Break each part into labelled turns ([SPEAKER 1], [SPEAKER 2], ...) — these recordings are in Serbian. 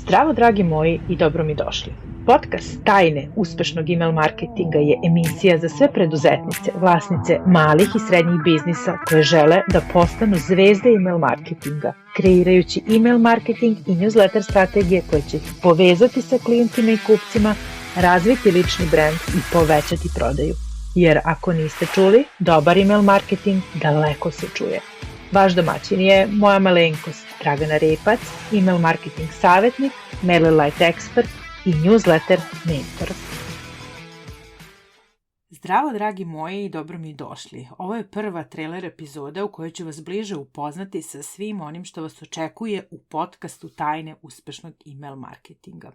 [SPEAKER 1] Zdravo dragi moji i dobro mi došli. Podcast Tajne uspešnog email marketinga je emisija za sve preduzetnice, vlasnice malih i srednjih biznisa koje žele da postanu zvezde email marketinga, kreirajući email marketing i newsletter strategije koje će ih povezati sa klijentima i kupcima, razviti lični brand i povećati prodaju. Jer ako niste čuli, dobar email marketing daleko se čuje. Vaš domaćin je moja malenkost Dragana Repac, email marketing savjetnik, MailerLite ekspert i newsletter mentor. Zdravo dragi moji i dobro mi došli. Ovo je prva trailer epizoda u kojoj ću vas bliže upoznati sa svim onim što vas očekuje u podcastu Tajne uspešnog email marketinga.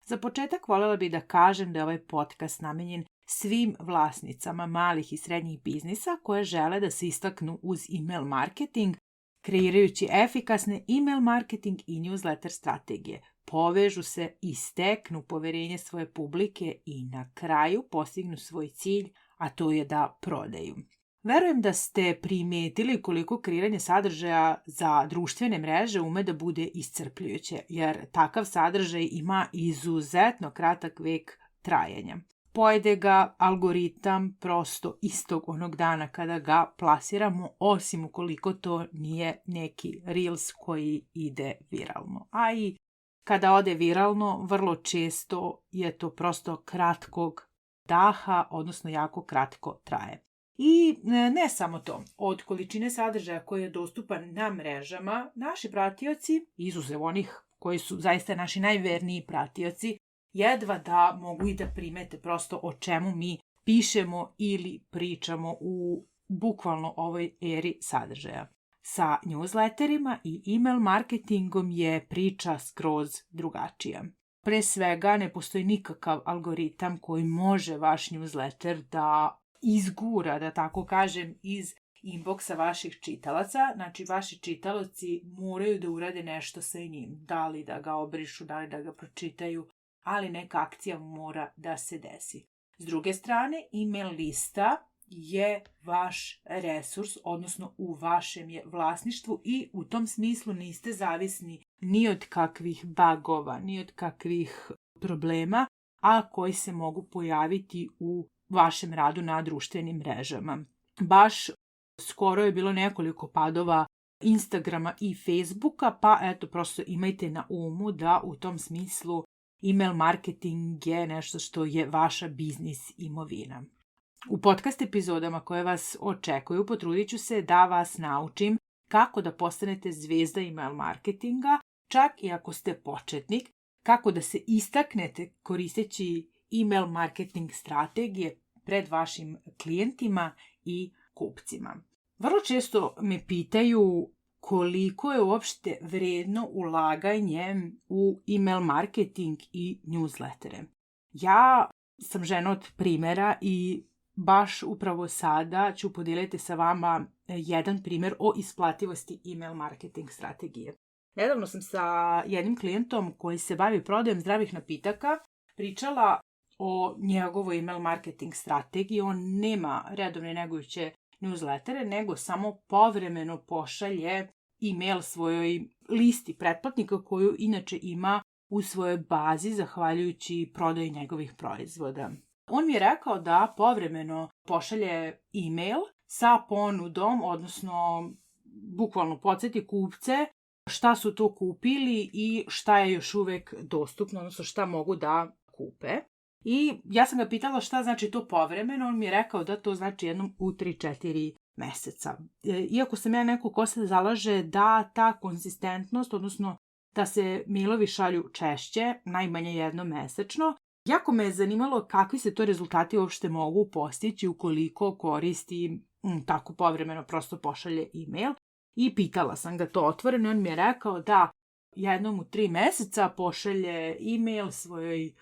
[SPEAKER 1] Za početak voljela bih da kažem da je ovaj podcast namenjen svim vlasnicama malih i srednjih biznisa koje žele da se istaknu uz email marketing, kreirajući efikasne email marketing i newsletter strategije. Povežu se i steknu poverenje svoje publike i na kraju postignu svoj cilj, a to je da prodaju. Verujem da ste primetili koliko kreiranje sadržaja za društvene mreže ume da bude iscrpljujuće, jer takav sadržaj ima izuzetno kratak vek trajanja. Pojede ga algoritam prosto istog onog dana kada ga plasiramo, osim ukoliko to nije neki Reels koji ide viralno. A i kada ode viralno, vrlo često je to prosto kratkog daha, odnosno jako kratko traje. I ne samo to, od količine sadržaja koji je dostupan na mrežama, naši pratioci, izuzev onih koji su zaista naši najverniji pratioci, jedva da mogu i da primete prosto o čemu mi pišemo ili pričamo u bukvalno ovoj eri sadržaja. Sa newsletterima i email marketingom je priča skroz drugačija. Pre svega ne postoji nikakav algoritam koji može vaš newsletter da izgura, da tako kažem, iz inboxa vaših čitalaca. Znači, vaši čitalaci moraju da urade nešto sa njim. Da li da ga obrišu, da li da ga pročitaju, ali neka akcija mora da se desi. S druge strane, email lista je vaš resurs, odnosno u vašem je vlasništvu i u tom smislu niste zavisni ni od kakvih bugova, ni od kakvih problema, a koji se mogu pojaviti u vašem radu na društvenim mrežama. Baš skoro je bilo nekoliko padova Instagrama i Facebooka, pa eto, prosto imajte na umu da u tom smislu email marketing je nešto što je vaša biznis imovina. U podcast epizodama koje vas očekuju potrudit ću se da vas naučim kako da postanete zvezda email marketinga, čak i ako ste početnik, kako da se istaknete koristeći email marketing strategije pred vašim klijentima i kupcima. Vrlo često me pitaju koliko je uopšte vredno ulaganje u email marketing i newslettere. Ja sam žena od primjera i baš upravo sada ću podijeliti sa vama jedan primjer o isplativosti email marketing strategije. Nedavno sam sa jednim klijentom koji se bavi prodajom zdravih napitaka pričala o njegovoj email marketing strategiji. On nema redovne negujuće newslettere, nego samo povremeno pošalje email svojoj listi pretplatnika koju inače ima u svojoj bazi zahvaljujući prodaji njegovih proizvoda. On mi je rekao da povremeno pošalje email sa ponudom, odnosno bukvalno podsjeti kupce šta su to kupili i šta je još uvek dostupno, odnosno šta mogu da kupe. I ja sam ga pitala šta znači to povremeno, on mi je rekao da to znači jednom u 3-4 meseca. Iako sam ja neko ko se zalaže da ta konzistentnost, odnosno da se mailovi šalju češće, najmanje jednom mesečno, jako me je zanimalo kakvi se to rezultati uopšte mogu postići ukoliko koristi tako povremeno prosto pošalje email. I pitala sam ga to otvoreno, on mi je rekao da jednom u 3 meseca pošalje email svojoj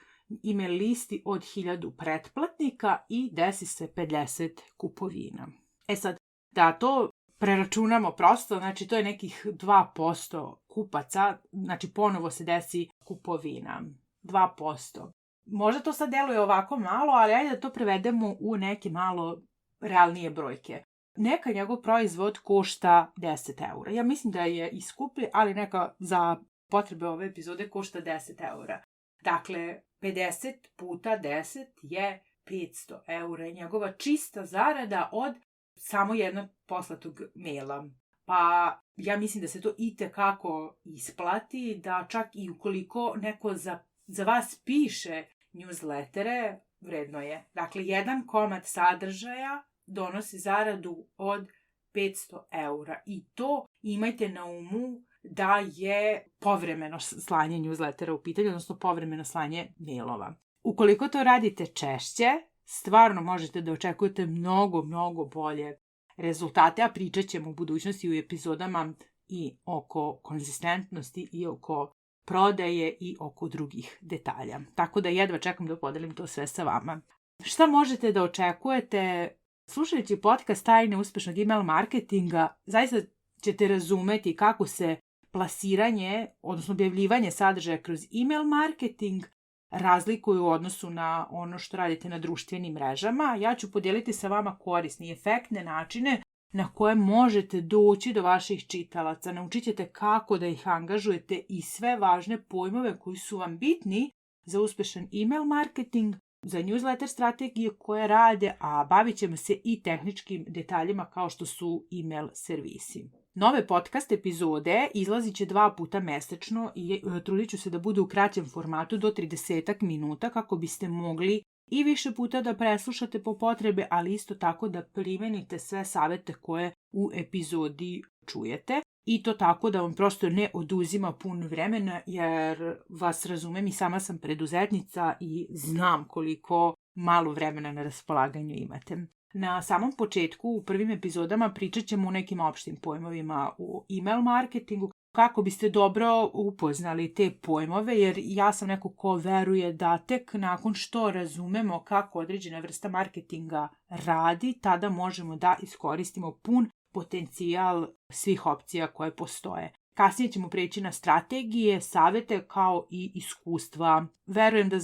[SPEAKER 1] email listi od 1000 pretplatnika i desi se 50 kupovina. E sad, da to preračunamo prosto, znači to je nekih 2% kupaca, znači ponovo se desi kupovina. 2%. Možda to sad deluje ovako malo, ali ajde da to prevedemo u neke malo realnije brojke. Neka njegov proizvod košta 10 eura. Ja mislim da je i skuplji, ali neka za potrebe ove epizode košta 10 eura. Dakle, 50 puta 10 je 500 eura i njegova čista zarada od samo jednog poslatog maila. Pa ja mislim da se to itekako isplati, da čak i ukoliko neko za vas piše newslettere, vredno je. Dakle, jedan komad sadržaja donosi zaradu od 500 eura i to imajte na umu da je povremeno slanje newslettera u pitanju, odnosno povremeno slanje mailova. Ukoliko to radite češće, stvarno možete da očekujete mnogo bolje rezultate, a pričat ćemo u budućnosti u epizodama i oko konzistentnosti i oko prodaje i oko drugih detalja. Tako da jedva čekam da podelim to sve sa vama. Šta možete da očekujete? Slušajući podcast Tajne uspešnog email marketinga, zaista ćete razumeti kako se plasiranje, odnosno objavljivanje sadržaja kroz email marketing razlikuju u odnosu na ono što radite na društvenim mrežama. Ja ću podijeliti sa vama korisne i efektne načine na koje možete doći do vaših čitalaca. Naučit ćete kako da ih angažujete i sve važne pojmove koji su vam bitni za uspešan email marketing, za newsletter strategije koje rade, a bavit ćemo se i tehničkim detaljima kao što su email servisi. Nove podcast epizode izlazit će 2 puta mesečno i trudit ću se da bude u kraćem formatu do 30 minuta kako biste mogli i više puta da preslušate po potrebe, ali isto tako da primenite sve savete koje u epizodi čujete. I to tako da vam prosto ne oduzima puno vremena, jer vas razumem, i sama sam preduzetnica i znam koliko malo vremena na raspolaganju imate. Na samom početku, u prvim epizodama, pričat ćemo o nekim opštim pojmovima u email marketingu, kako biste dobro upoznali te pojmove, jer ja sam neko ko veruje da tek nakon što razumemo kako određena vrsta marketinga radi, tada možemo da iskoristimo pun potencijal svih opcija koje postoje. Kasnije ćemo preći na strategije, savete kao i iskustva. Verujem da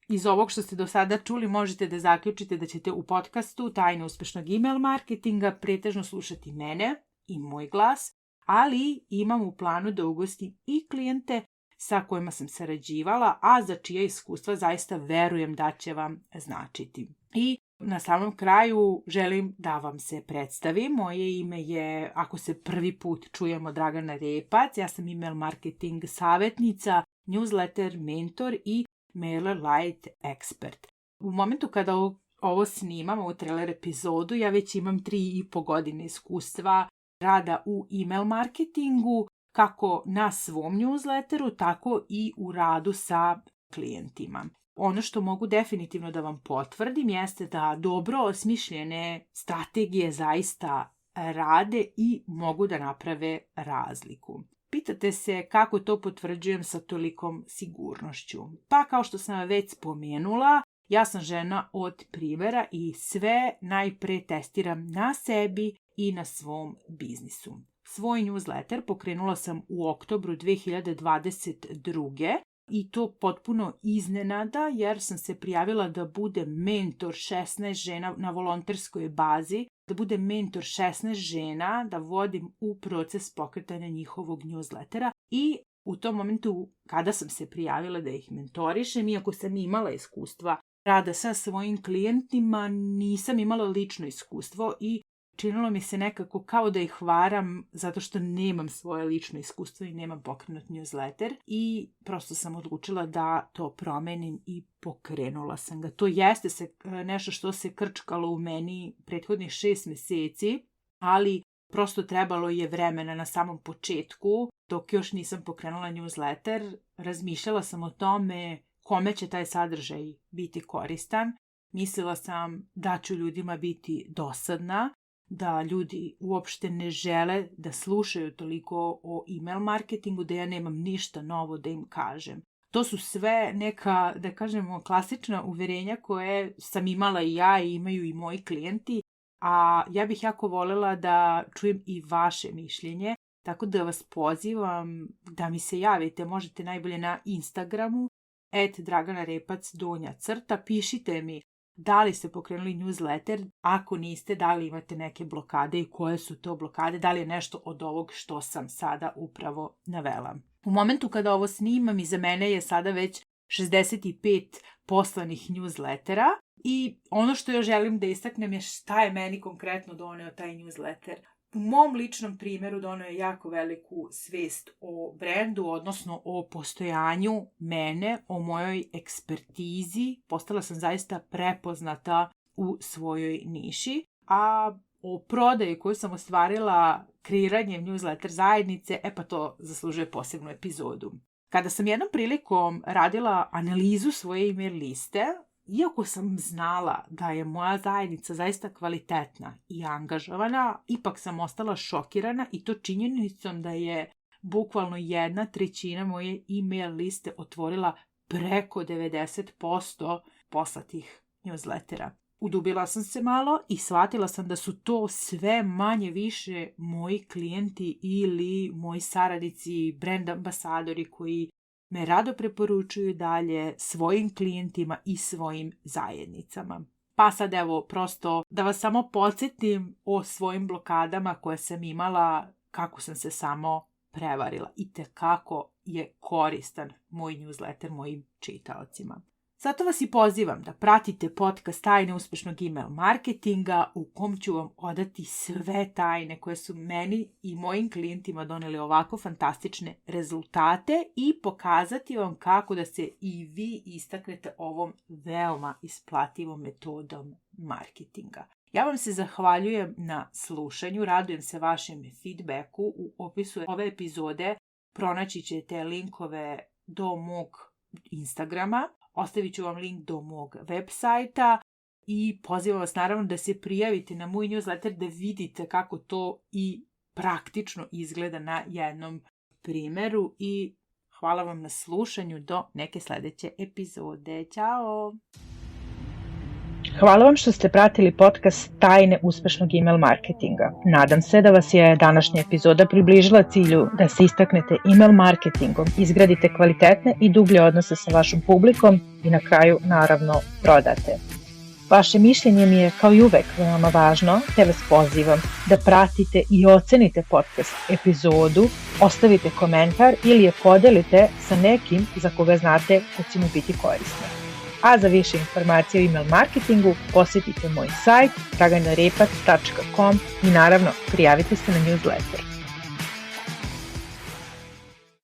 [SPEAKER 1] iz ovog što ste do sada čuli možete da zaključite da ćete u podcastu Tajne uspešnog email marketinga pretežno slušati mene i moj glas, ali imam u planu da ugostim i klijente sa kojima sam sarađivala, a za čije iskustva zaista verujem da će vam značiti. I na samom kraju želim da vam se predstavim. Moje ime je, ako se prvi put čujemo, Dragana Repac. Ja sam email marketing savjetnica, newsletter mentor i MailerLite ekspert. U momentu kada ovo snimam, ovu trailer epizodu, ja već imam 3,5 godine iskustva rada u email marketingu, kako na svom newsletteru, tako i u radu sa klijentima. Ono što mogu definitivno da vam potvrdim jeste da dobro osmišljene strategije zaista rade i mogu da naprave razliku. Pitate se kako to potvrđujem sa tolikom sigurnošću. Pa kao što sam već spomenula, ja sam žena od primjera i sve najpre testiram na sebi i na svom biznisu. Svoj newsletter pokrenula sam u oktobru 2022. I to potpuno iznenada, jer sam se prijavila da budem mentor 16 žena na volonterskoj bazi, da budem mentor 16 žena, da vodim u proces pokretanja njihovog newslettera. I u tom momentu kada sam se prijavila da ih mentorišem, iako sam imala iskustva rada sa svojim klijentima, nisam imala lično iskustvo i činilo mi se nekako kao da ih varam zato što nemam svoje lično iskustvo i nemam pokrenut newsletter, i prosto sam odlučila da to promenim i pokrenula sam ga. To jeste nešto što se krčkalo u meni prethodnih 6 meseci, ali prosto trebalo je vremena na samom početku. Dok još nisam pokrenula newsletter, razmišljala sam o tome kome će taj sadržaj biti koristan. Mislila sam da ću ljudima biti dosadna, da ljudi uopšte ne žele da slušaju toliko o email marketingu, da ja nemam ništa novo da im kažem. To su sve neka, da kažemo, klasična uverenja koje sam imala i ja i imaju i moji klijenti, a ja bih jako voljela da čujem i vaše mišljenje, tako da vas pozivam da mi se javite. Možete najbolje na Instagramu @DraganaRepac_, pišite mi da li ste pokrenuli newsletter, ako niste, da li imate neke blokade i koje su to blokade, da li je nešto od ovog što sam sada upravo navela. U momentu kada ovo snimam, iza mene je sada već 65 poslanih newslettera i ono što još želim da istaknem je šta je meni konkretno doneo taj newsletter. U mom ličnom primjeru doneo je jako veliku svest o brendu, odnosno o postojanju mene, o mojoj ekspertizi. Postala sam zaista prepoznata u svojoj niši, a o prodaji koju sam ostvarila kreiranjem newsletter zajednice, pa to zaslužuje posebnu epizodu. Kada sam jednom prilikom radila analizu svoje email liste, iako sam znala da je moja zajednica zaista kvalitetna i angažovana, ipak sam ostala šokirana i to činjenicom da je bukvalno 1/3 moje email liste otvorila preko 90% poslatih newslettera. Udubila sam se malo i shvatila sam da su to sve manje više moji klijenti ili moji saradnici, brand ambasadori koji me rado preporučuju dalje svojim klijentima i svojim zajednicama. Pa sad evo, prosto da vas samo podsjetim o svojim blokadama koje sam imala, kako sam se samo prevarila i tekako je koristan moj newsletter mojim čitaocima. Zato vas i pozivam da pratite podcast Tajne uspešnog email marketinga u kom ću vam odati sve tajne koje su meni i mojim klijentima doneli ovako fantastične rezultate i pokazati vam kako da se i vi istaknete ovom veoma isplativom metodom marketinga. Ja vam se zahvaljujem na slušanju, radujem se vašem feedbacku. U opisu ove epizode pronaći ćete linkove do mog Instagrama. Ostavit ću vam link do mog web sajta i pozivam vas naravno da se prijavite na moj newsletter da vidite kako to i praktično izgleda na jednom primjeru i hvala vam na slušanju do neke sljedeće epizode. Ćao!
[SPEAKER 2] Hvala vam što ste pratili podcast Tajne uspešnog email marketinga. Nadam se da vas je današnja epizoda približila cilju da se istaknete email marketingom, izgradite kvalitetne i dublje odnose sa vašom publikom i na kraju, naravno, prodate. Vaše mišljenje mi je kao i uvek veoma važno, te vas pozivam da pratite i ocenite podcast epizodu, ostavite komentar ili je podelite sa nekim za koga znate da će mu biti korisno. A za više informacije o email marketingu posjetite moj sajt draganarepac.com i naravno prijavite se na newsletter.